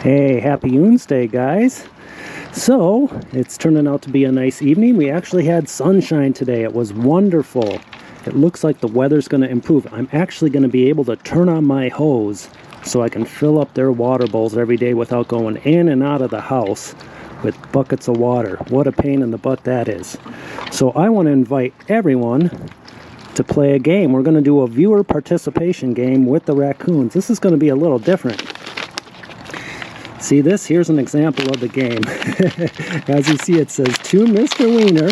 Hey, happy Wednesday, guys. So, it's turning out to be a nice evening. We actually had sunshine today. It was wonderful. It looks like the weather's going to improve. I'm actually going to be able to turn on my hose so I can fill up their water bowls every day without going in and out of the house with buckets of water. What a pain in the butt that is. So I want to invite everyone to play a game. We're going to do a viewer participation game with the raccoons. This is going to be a little different. See this? Here's an example of the game. As you see, it says to Mr. Wiener.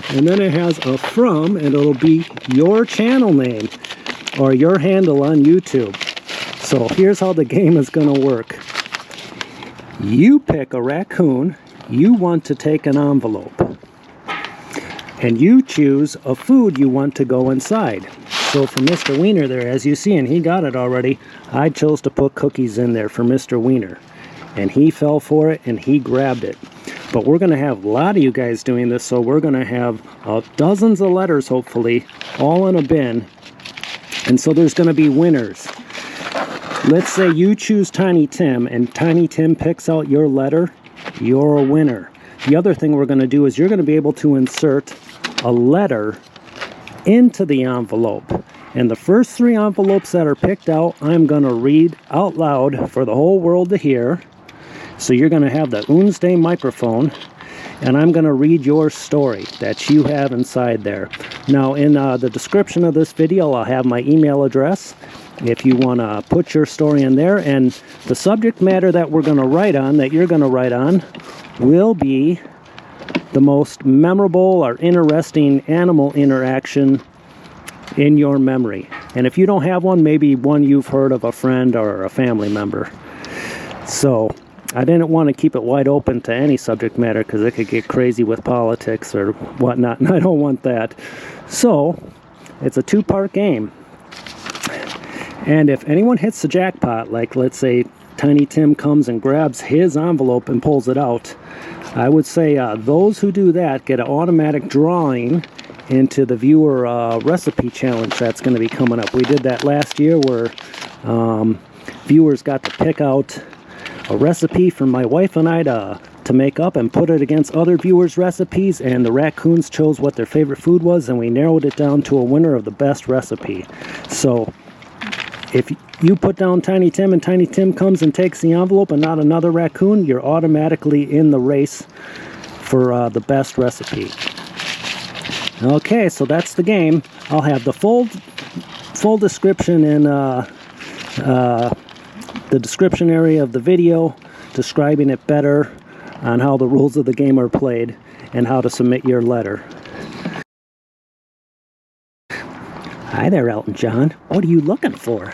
And then it has a from, and it'll be your channel name or your handle on YouTube. So here's how the game is going to work. You pick a raccoon you want to take an envelope. And you choose a food you want to go inside. So for Mr. Wiener there, as you see, and he got it already, I chose to put cookies in there for Mr. Wiener. And he fell for it, and he grabbed it. But we're going to have a lot of you guys doing this, so we're going to have dozens of letters, hopefully, all in a bin. And so there's going to be winners. Let's say you choose Tiny Tim, and Tiny Tim picks out your letter, you're a winner. The other thing we're going to do is you're going to be able to insert a letter into the envelope. And the first 3 envelopes that are picked out, I'm going to read out loud for the whole world to hear. So you're going to have the Wednesday microphone, and I'm going to read your story that you have inside there. Now, in the description of this video, I'll have my email address if you want to put your story in there. And the subject matter that we're going to write on, that you're going to write on, will be the most memorable or interesting animal interaction in your memory. And if you don't have one, maybe one you've heard of a friend or a family member. So I didn't want to keep it wide open to any subject matter because it could get crazy with politics or whatnot, and I don't want that. So it's a 2-part game. And if anyone hits the jackpot, like let's say Tiny Tim comes and grabs his envelope and pulls it out, I would say those who do that get an automatic drawing into the viewer recipe challenge that's going to be coming up. We did that last year where viewers got to pick out a recipe for my wife and I to make up and put it against other viewers' recipes, and the raccoons chose what their favorite food was, and we narrowed it down to a winner of the best recipe. So if you put down Tiny Tim and Tiny Tim comes and takes the envelope and not another raccoon, you're automatically in the race for the best recipe. Okay, so that's the game. I'll have the full description in the description area of the video, describing it better on how the rules of the game are played and how to submit your letter. Hi there, Elton John. What are you looking for?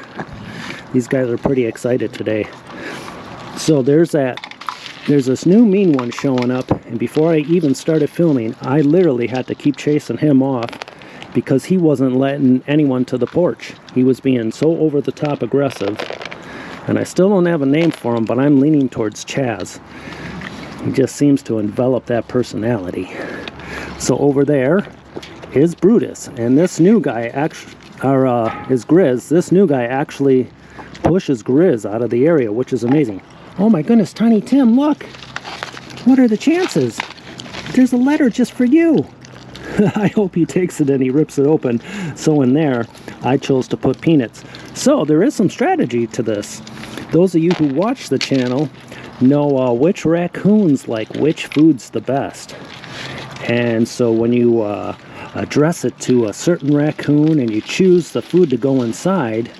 These guys are pretty excited today. So there's this new mean one showing up, and before I even started filming, I literally had to keep chasing him off because he wasn't letting anyone to the porch. He was being so over the top aggressive, and I still don't have a name for him, but I'm leaning towards Chaz. He just seems to envelop that personality. So over there is Brutus, and this new guy actually, is Grizz. This new guy actually pushes Grizz out of the area, which is amazing. Oh my goodness, Tiny Tim, look! What are the chances? There's a letter just for you! I hope he takes it and he rips it open. So in there, I chose to put peanuts. So there is some strategy to this. Those of you who watch the channel know which raccoons like which foods the best. And so when you address it to a certain raccoon and you choose the food to go inside,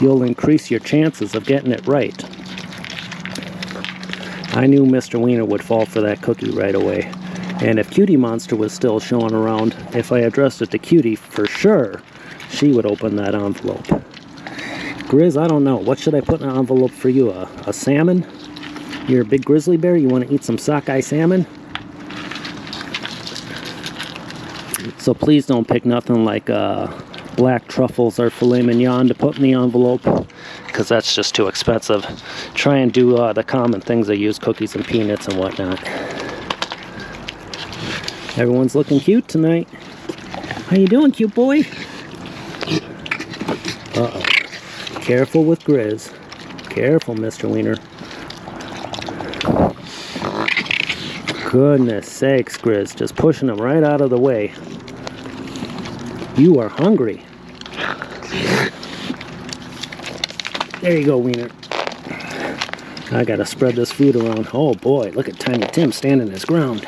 you'll increase your chances of getting it right. I knew Mr. Wiener would fall for that cookie right away. And if Cutie Monster was still showing around, if I addressed it to Cutie, for sure, she would open that envelope. Grizz, I don't know. What should I put in an envelope for you? A salmon? You're a big grizzly bear? You want to eat some sockeye salmon? So please don't pick nothing like black truffles or filet mignon to put in the envelope, because that's just too expensive. Try and do the common things they use, cookies and peanuts and whatnot. Everyone's looking cute tonight. How you doing, cute boy? Uh-oh. Careful with Grizz. Careful, Mr. Wiener. Goodness sakes, Grizz. Just pushing him right out of the way. You are hungry. There you go, Wiener. I gotta spread this food around. Oh boy, look at Tiny Tim standing his ground.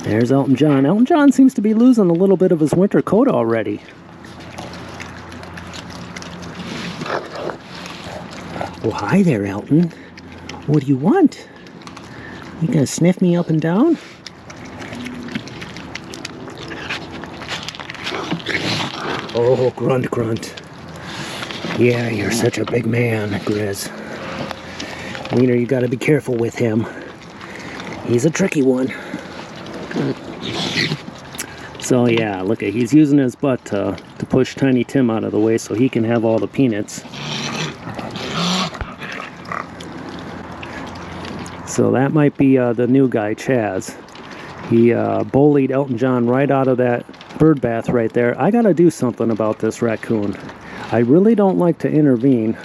There's Elton John. Elton John seems to be losing a little bit of his winter coat already. Oh, hi there, Elton. What do you want? You gonna sniff me up and down? Oh, grunt, grunt. Yeah, you're such a big man, Grizz. Wiener, you gotta be careful with him. He's a tricky one. So yeah, look, he's using his butt to push Tiny Tim out of the way so he can have all the peanuts. So that might be the new Guy Chaz. He bullied Elton John right out of that bird bath right there. I gotta do something about this raccoon. I really don't like to intervene,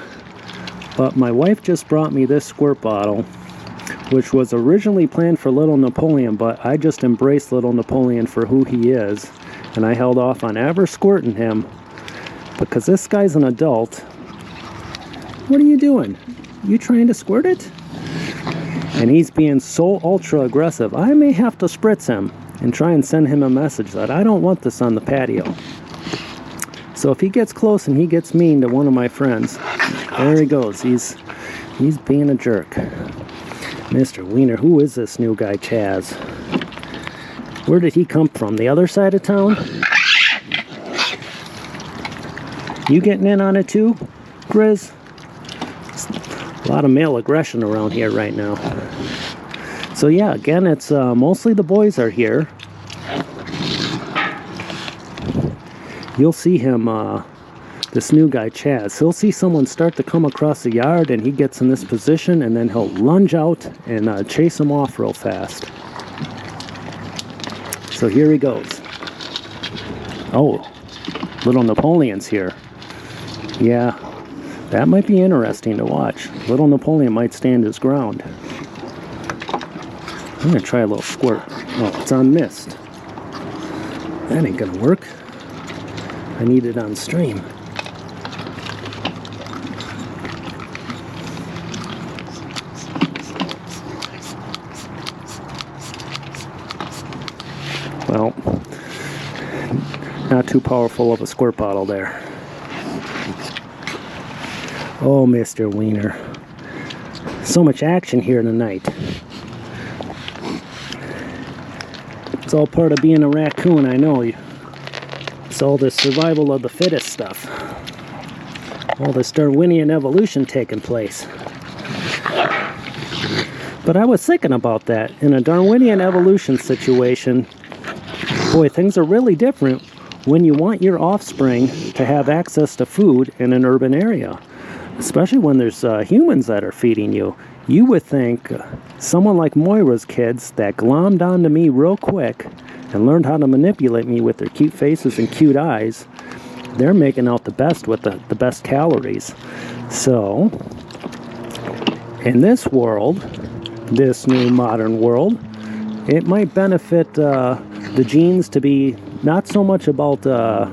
but my wife just brought me this squirt bottle, which was originally planned for little Napoleon, but I just embraced little Napoleon for who he is, and I held off on ever squirting him because this guy's an adult. What are you doing? You trying to squirt it? And he's being so ultra aggressive, I may have to spritz him and try and send him a message that I don't want this on the patio. So if he gets close and he gets mean to one of my friends, there he goes. He's being a jerk. Mr. Wiener, who is this new Guy Chaz? Where did he come from? The other side of town? You getting in on it too, Grizz? A lot of male aggression around here right now. So yeah, again, it's mostly the boys are here. You'll see him, this new Guy Chaz, he'll see someone start to come across the yard and he gets in this position and then he'll lunge out and chase them off real fast. So here he goes. Oh, little Napoleon's here. Yeah, that might be interesting to watch. Little Napoleon might stand his ground. I'm gonna try a little squirt. Oh, it's on mist. That ain't gonna work. I need it on stream. Well, not too powerful of a squirt bottle there. Oh, Mr. Wiener. So much action here tonight. It's all part of being a raccoon, I know. It's all this survival of the fittest stuff. All this Darwinian evolution taking place. But I was thinking about that. In a Darwinian evolution situation, boy, things are really different when you want your offspring to have access to food in an urban area. Especially when there's humans that are feeding you. You would think someone like Moira's kids that glommed onto me real quick and learned how to manipulate me with their cute faces and cute eyes, they're making out the best with the best calories. So, in this world, this new modern world, it might benefit the genes to be not so much about to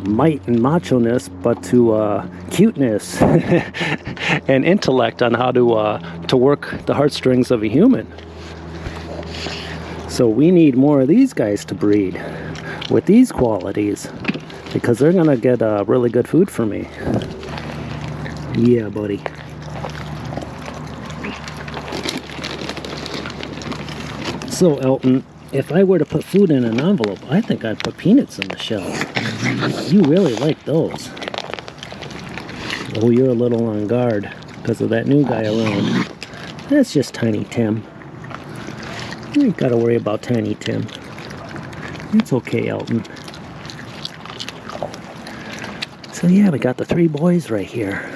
might and macho-ness, but to cuteness and intellect on how to work the heartstrings of a human. So we need more of these guys to breed with these qualities because they're gonna get really good food for me. Yeah, buddy. So Elton, if I were to put food in an envelope, I think I'd put peanuts in the shell. You really like those. Oh, you're a little on guard because of that new guy around. That's just Tiny Tim. You ain't got to worry about Tiny Tim. It's okay, Elton. So yeah, we got the three boys right here.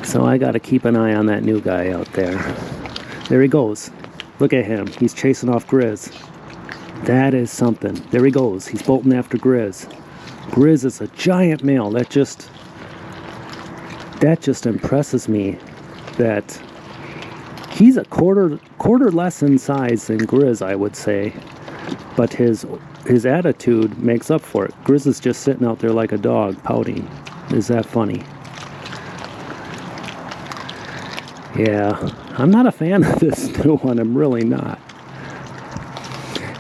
So I got to keep an eye on that new guy out there. There he goes. Look at him. He's chasing off Grizz. That is something. There he goes. He's bolting after Grizz. Grizz is a giant male. that just impresses me that he's a quarter less in size than Grizz, I would say, but his attitude makes up for it. Grizz is just sitting out there like a dog, pouting. Is that funny? Yeah, I'm not a fan of this new one. I'm really not.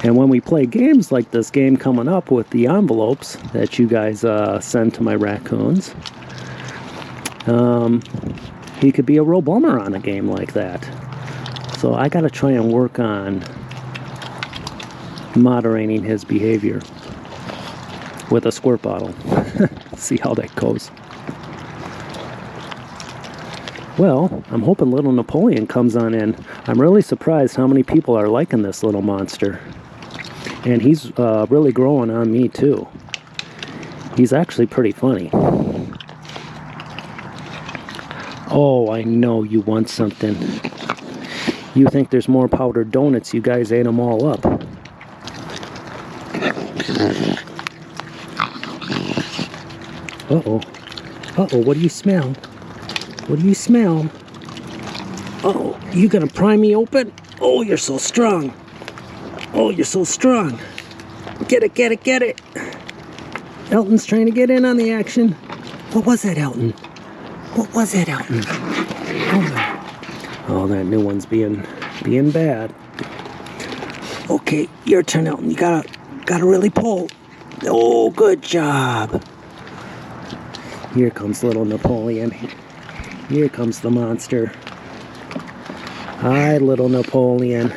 And when we play games like this game coming up with the envelopes that you guys send to my raccoons, he could be a real bummer on a game like that. So I gotta try and work on moderating his behavior with a squirt bottle. See how that goes. Well, I'm hoping little Napoleon comes on in. I'm really surprised how many people are liking this little monster. And he's really growing on me too. He's actually pretty funny. Oh, I know you want something. You think there's more powdered donuts, you guys ate them all up. Uh-oh. Uh-oh, what do you smell? What do you smell? Uh-oh, you gonna pry me open? Oh, you're so strong. Oh, you're so strong. Get it, get it, get it. Elton's trying to get in on the action. What was that, Elton? What was that, Elton? Oh, that new one's being bad. Okay, your turn, Elton. You gotta really pull. Oh, good job. Here comes little Napoleon. Here comes the monster. Hi, little Napoleon.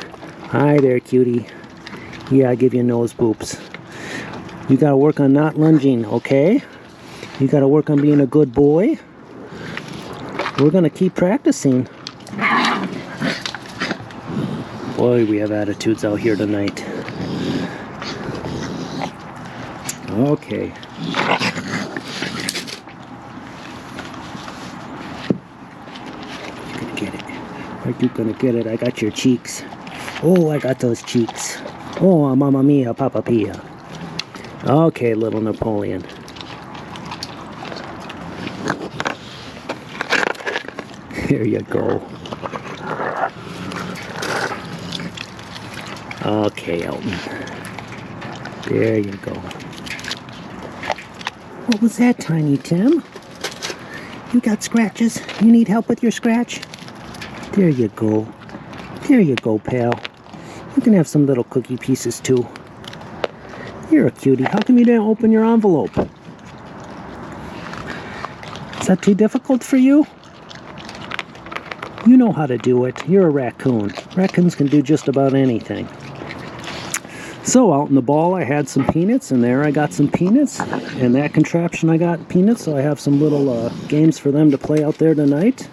Hi there, cutie. Yeah, I give you nose boops. You gotta work on not lunging, okay? You gotta work on being a good boy. We're gonna keep practicing. Boy, we have attitudes out here tonight. Okay. You're gonna get it. Are you gonna get it? I got your cheeks. Oh, I got those cheeks. Oh, mamma mia, papa pia. Okay, little Napoleon. Here you go. Okay, Elton. There you go. What was that, Tiny Tim? You got scratches? You need help with your scratch? There you go. There you go, pal. You can have some little cookie pieces, too. You're a cutie. How come you didn't open your envelope? Is that too difficult for you? You know how to do it. You're a raccoon. Raccoons can do just about anything. So out in the ball I had some peanuts, and there I got some peanuts. And that contraption I got peanuts, so I have some little games for them to play out there tonight.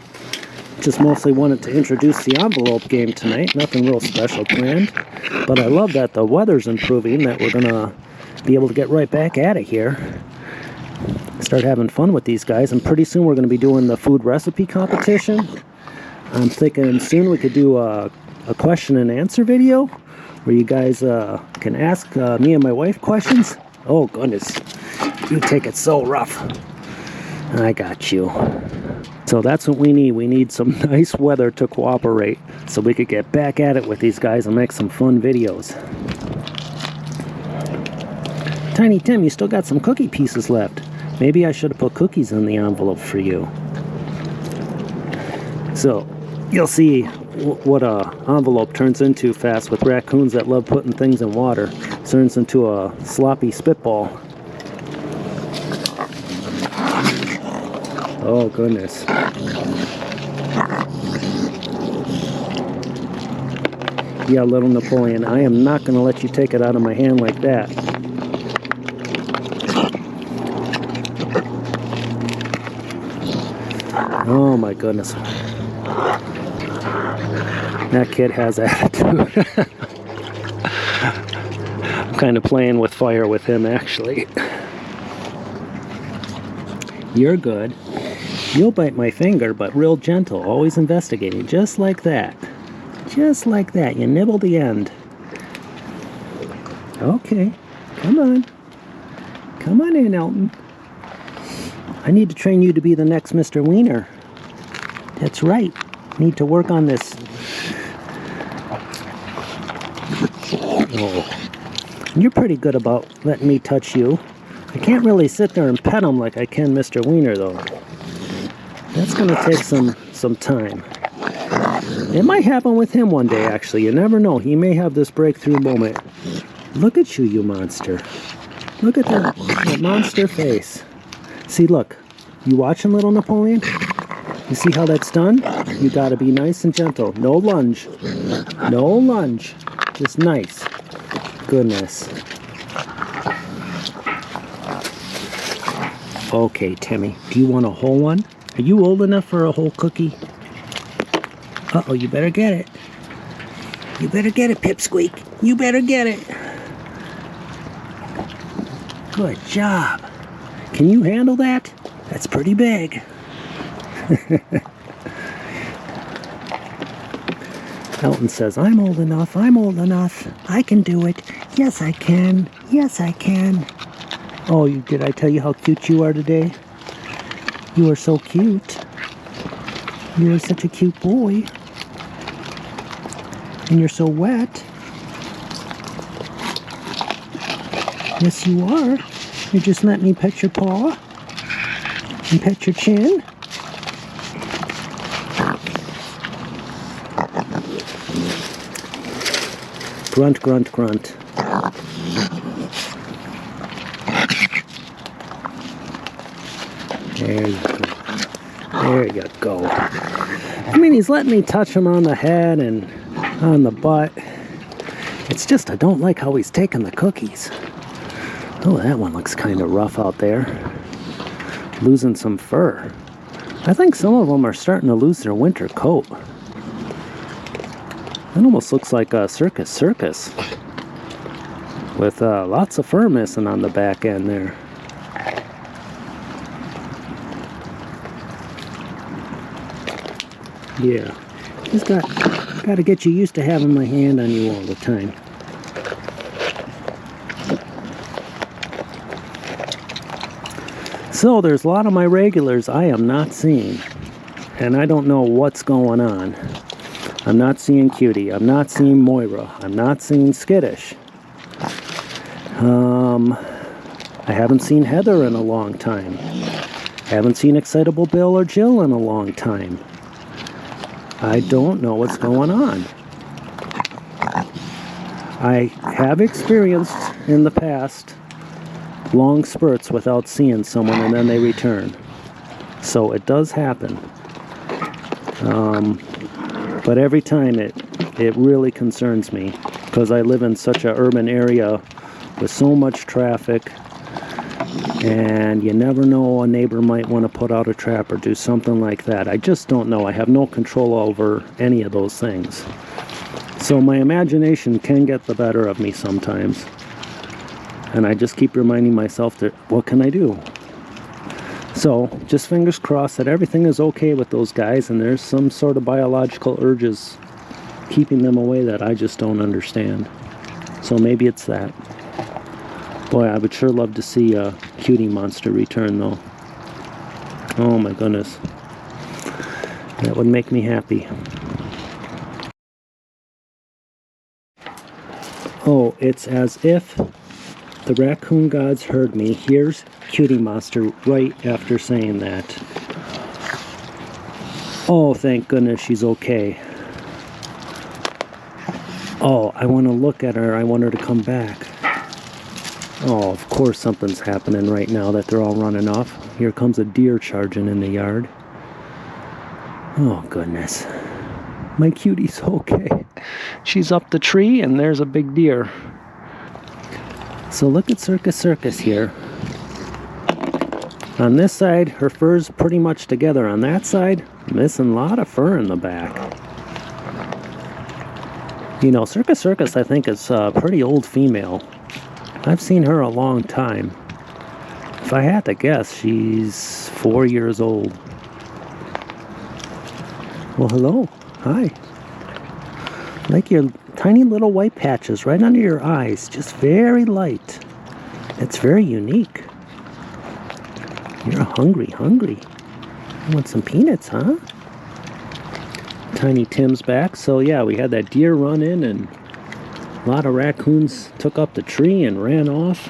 Just mostly wanted to introduce the envelope game tonight. Nothing real special planned. But I love that the weather's improving, that we're going to be able to get right back at it here. Start having fun with these guys. And pretty soon we're going to be doing the food recipe competition. I'm thinking soon we could do a question and answer video where you guys can ask me and my wife questions. Oh, goodness. You take it so rough. I got you. So that's what we need. We need some nice weather to cooperate so we could get back at it with these guys and make some fun videos. Tiny Tim, you still got some cookie pieces left. Maybe I should have put cookies in the envelope for you. So you'll see what a envelope turns into fast with raccoons that love putting things in water. It turns into a sloppy spitball. Oh, goodness. Yeah, little Napoleon, I am not going to let you take it out of my hand like that. Oh, my goodness. That kid has attitude. I'm kind of playing with fire with him, actually. You're good. You'll bite my finger, but real gentle, always investigating, just like that. Just like that. You nibble the end. Okay. Come on. Come on in, Elton. I need to train you to be the next Mr. Wiener. That's right. Need to work on this. Oh. You're pretty good about letting me touch you. I can't really sit there and pet him like I can Mr. Wiener, though. That's going to take some time. It might happen with him one day, actually. You never know. He may have this breakthrough moment. Look at you, you monster. Look at that monster face. See, look. You watching, little Napoleon? You see how that's done? You got to be nice and gentle. No lunge. No lunge. Just nice. Goodness. Okay, Timmy. Do you want a whole one? Are you old enough for a whole cookie? Uh-oh, you better get it. You better get it, Pipsqueak. You better get it. Good job. Can you handle that? That's pretty big. Elton says, I'm old enough. I'm old enough. I can do it. Yes, I can. Yes, I can. Oh, did I tell you how cute you are today? You are so cute. You are such a cute boy. And you're so wet. Yes, you are. You just let me pet your paw and pet your chin. Grunt, grunt, grunt. There you go. There you go. I mean, he's letting me touch him on the head and on the butt. It's just I don't like how he's taking the cookies. Oh, that one looks kind of rough out there. Losing some fur. I think some of them are starting to lose their winter coat. It almost looks like a circus with lots of fur missing on the back end there. Yeah, just got to get you used to having my hand on you all the time. So there's a lot of my regulars I am not seeing, and I don't know what's going on. I'm not seeing Cutie. I'm not seeing Moira. I'm not seeing Skittish. I haven't seen Heather in a long time. Haven't seen Excitable Bill or Jill in a long time. I don't know what's going on. I have experienced in the past long spurts without seeing someone and then they return. So it does happen. But every time it really concerns me because I live in such an urban area with so much traffic, and you never know, a neighbor might want to put out a trap or do something like that. I just don't know. I have no control over any of those things. So my imagination can get the better of me sometimes. And I just keep reminding myself that, what can I do? So, just fingers crossed that everything is okay with those guys and there's some sort of biological urges keeping them away that I just don't understand. So maybe it's that. Boy, I would sure love to see a Cutie Monster return, though. Oh my goodness. That would make me happy. Oh, it's as if the raccoon gods heard me. Here's Cutie Monster right after saying that. Oh, thank goodness she's okay. Oh, I want to look at her. I want her to come back. Oh, of course something's happening right now that they're all running off. Here comes a deer charging in the yard. Oh, goodness. My cutie's okay. She's up the tree and there's a big deer. So look at Circus here. On this side, her fur's pretty much together. On that side, missing a lot of fur in the back. You know, Circus I think is a pretty old female. I've seen her a long time. If I had to guess, she's 4 years old. Well, hello. Hi. Like your tiny little white patches right under your eyes. Just very light. It's very unique. You're hungry. You want some peanuts, huh? Tiny Tim's back. So yeah, we had that deer run in and a lot of raccoons took up the tree and ran off.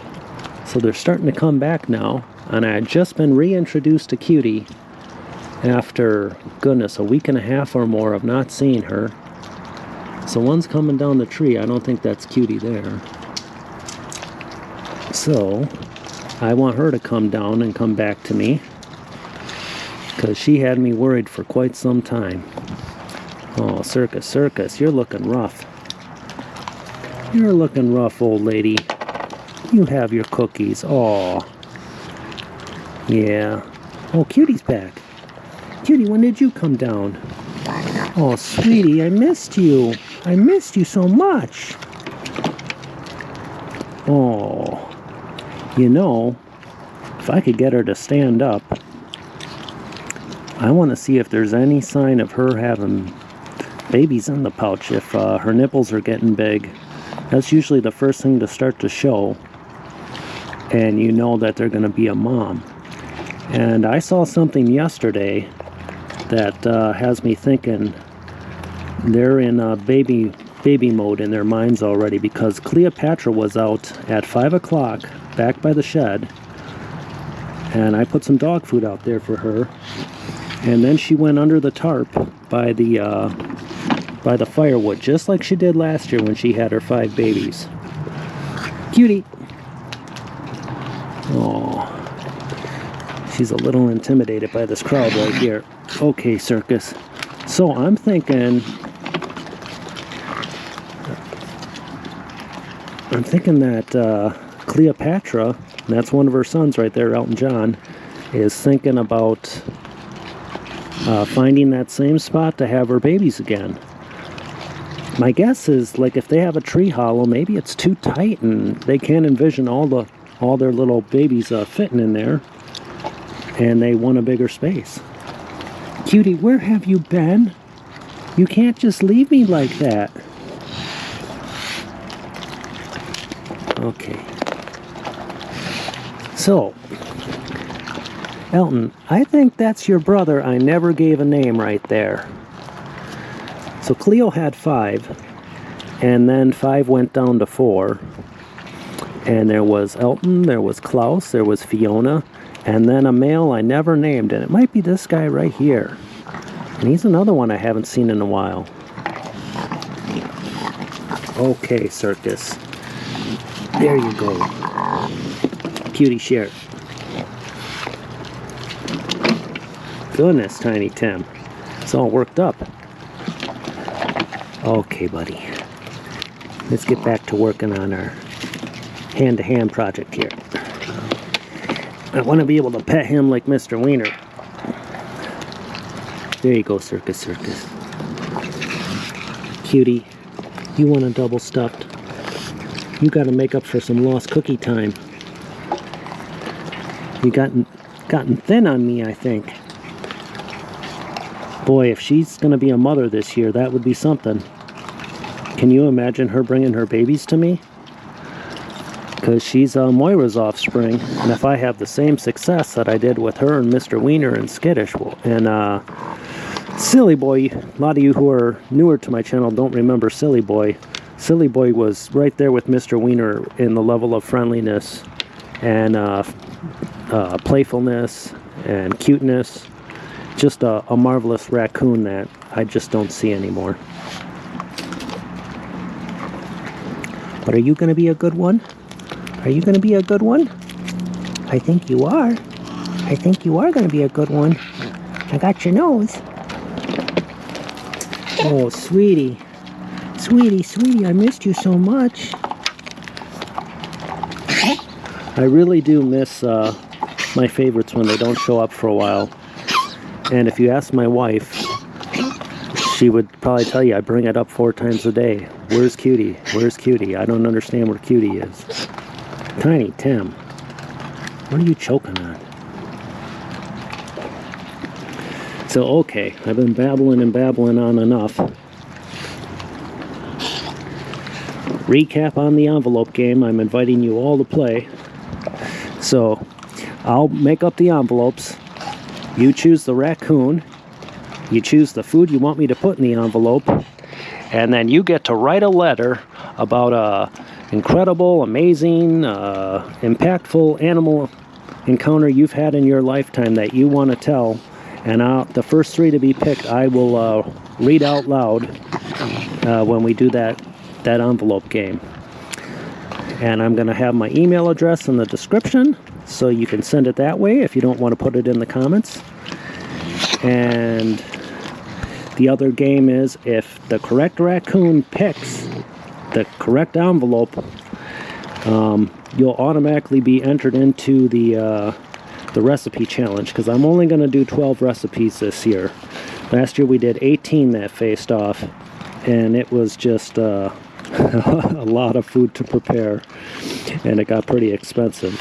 So they're starting to come back now. And I had just been reintroduced to Cutie after, goodness, a week and a half or more of not seeing her. So one's coming down the tree. I don't think that's Cutie there. So I want her to come down and come back to me, because she had me worried for quite some time. Oh, Circus, you're looking rough. You're looking rough, old lady. You have your cookies. Oh, yeah. Oh, Cutie's back. Cutie, when did you come down? Oh, sweetie, I missed you. I missed you so much. Oh, you know, if I could get her to stand up, I want to see if there's any sign of her having babies in the pouch. If her nipples are getting big, that's usually the first thing to start to show, and you know that they're going to be a mom. And I saw something yesterday that has me thinking they're in baby mode in their minds already, because Cleopatra was out at 5 o'clock back by the shed, and I put some dog food out there for her, and then she went under the tarp by the firewood, just like she did last year when she had her 5 babies. Cutie! Oh, she's a little intimidated by this crowd right here. Okay, Circus. So I'm thinking that Cleopatra, that's one of her sons right there, Elton John, is thinking about finding that same spot to have her babies again. My guess is, like, if they have a tree hollow, maybe it's too tight and they can't envision all their little babies fitting in there, and they want a bigger space. Cutie, where have you been? You can't just leave me like that. Okay. So, Elton, I think that's your brother I never gave a name right there. So Cleo had 5, and then 5 went down to 4. And there was Elton, there was Klaus, there was Fiona, and then a male I never named, and it might be this guy right here. And he's another one I haven't seen in a while. Okay, Circus. There you go. Cutie, share. Goodness, Tiny Tim. It's all worked up. Okay, buddy. Let's get back to working on our hand-to-hand project here. I want to be able to pet him like Mr. Wiener. There you go, Circus. Cutie, you want a double stuffed? You got to make up for some lost cookie time. You gotten thin on me, I think. Boy, if she's going to be a mother this year, that would be something. Can you imagine her bringing her babies to me? Because she's Moira's offspring, and if I have the same success that I did with her and Mr. Wiener and Skittish, and Silly Boy, a lot of you who are newer to my channel don't remember Silly Boy. Silly Boy was right there with Mr. Wiener in the level of friendliness and playfulness and cuteness. Just a marvelous raccoon that I just don't see anymore. But are you going to be a good one? Are you going to be a good one? I think you are. I think you are going to be a good one. I got your nose. Oh, sweetie. Sweetie, I missed you so much. I really do miss my favorites when they don't show up for a while. And if you ask my wife, she would probably tell you I bring it up 4 times a day. Where's Cutie? Where's Cutie? I don't understand where Cutie is. Tiny Tim, what are you choking on? So, okay, I've been babbling on enough. Recap on the envelope game I'm inviting you all to play. So, I'll make up the envelopes. You choose the raccoon. You choose the food you want me to put in the envelope. And then you get to write a letter about a incredible, amazing, impactful animal encounter you've had in your lifetime that you want to tell. And the first 3 to be picked, I will read out loud when we do that envelope game. And I'm going to have my email address in the description, so you can send it that way if you don't want to put it in the comments. And the other game is, if the correct raccoon picks the correct envelope, you'll automatically be entered into the recipe challenge, because I'm only going to do 12 recipes this year. Last year we did 18 that faced off, and it was just a lot of food to prepare, and it got pretty expensive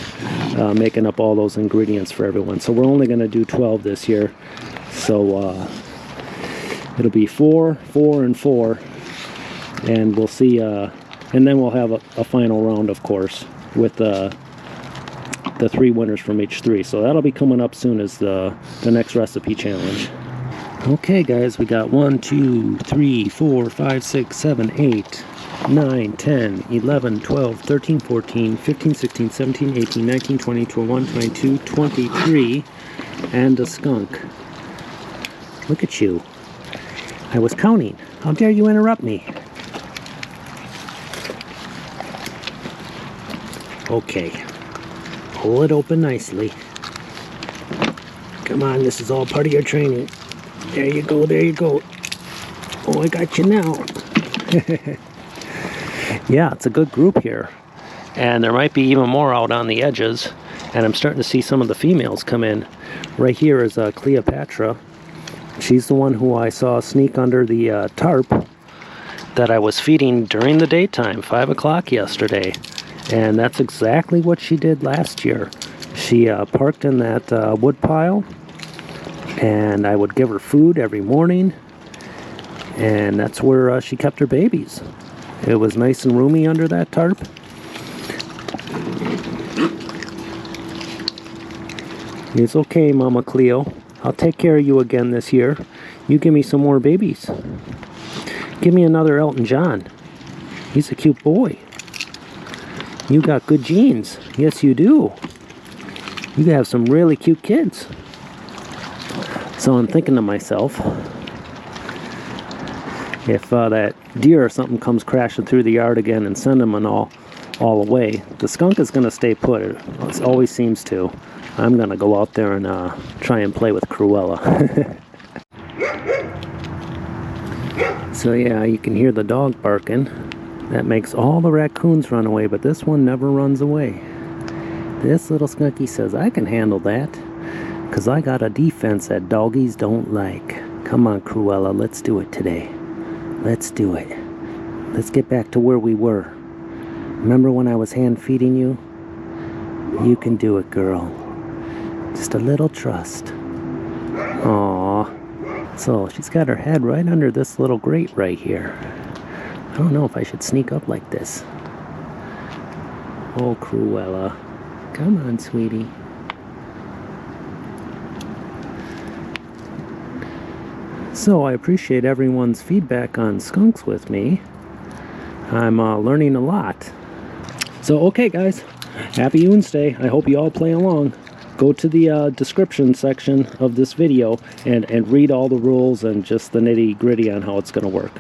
making up all those ingredients for everyone. So we're only going to do 12 this year. So it'll be 4, 4, and 4, and we'll see. And then we'll have a final round, of course, with the 3 winners from each 3. So that'll be coming up soon as the next recipe challenge. Okay, guys, we got 1, 2, 3, 4, 5, 6, 7, 8, 9, 10, 11, 12, 13, 14, 15, 16, 17, 18, 19, 20, 21, 22, 23, and a skunk. Look at you. I was counting. How dare you interrupt me? Okay. Pull it open nicely. Come on, this is all part of your training. There you go, there you go. Oh, I got you now. Yeah, it's a good group here. And there might be even more out on the edges. And I'm starting to see some of the females come in. Right here is Cleopatra. She's the one who I saw sneak under the tarp that I was feeding during the daytime, 5 o'clock yesterday. And that's exactly what she did last year. She parked in that wood pile, and I would give her food every morning, and that's where she kept her babies. It was nice and roomy under that tarp. It's okay, Mama Cleo. I'll take care of you again this year. You give me some more babies. Give me another Elton John. He's a cute boy. You got good genes. Yes, you do. You have some really cute kids. So I'm thinking to myself, if that deer or something comes crashing through the yard again and send them all away, the skunk is going to stay put. It always seems to. I'm going to go out there and try and play with Cruella. So yeah, you can hear the dog barking. That makes all the raccoons run away, but this one never runs away. This little skunky says, I can handle that, because I got a defense that doggies don't like. Come on, Cruella, let's do it today. Let's do it. Let's get back to where we were. Remember when I was hand feeding you? You can do it, girl. Just a little trust. Aww. So she's got her head right under this little grate right here. I don't know if I should sneak up like this. Oh, Cruella. Come on, sweetie. So I appreciate everyone's feedback on skunks with me. I'm learning a lot. So, okay, guys. Happy Wednesday. I hope you all play along. Go to the description section of this video and read all the rules and just the nitty-gritty on how it's going to work.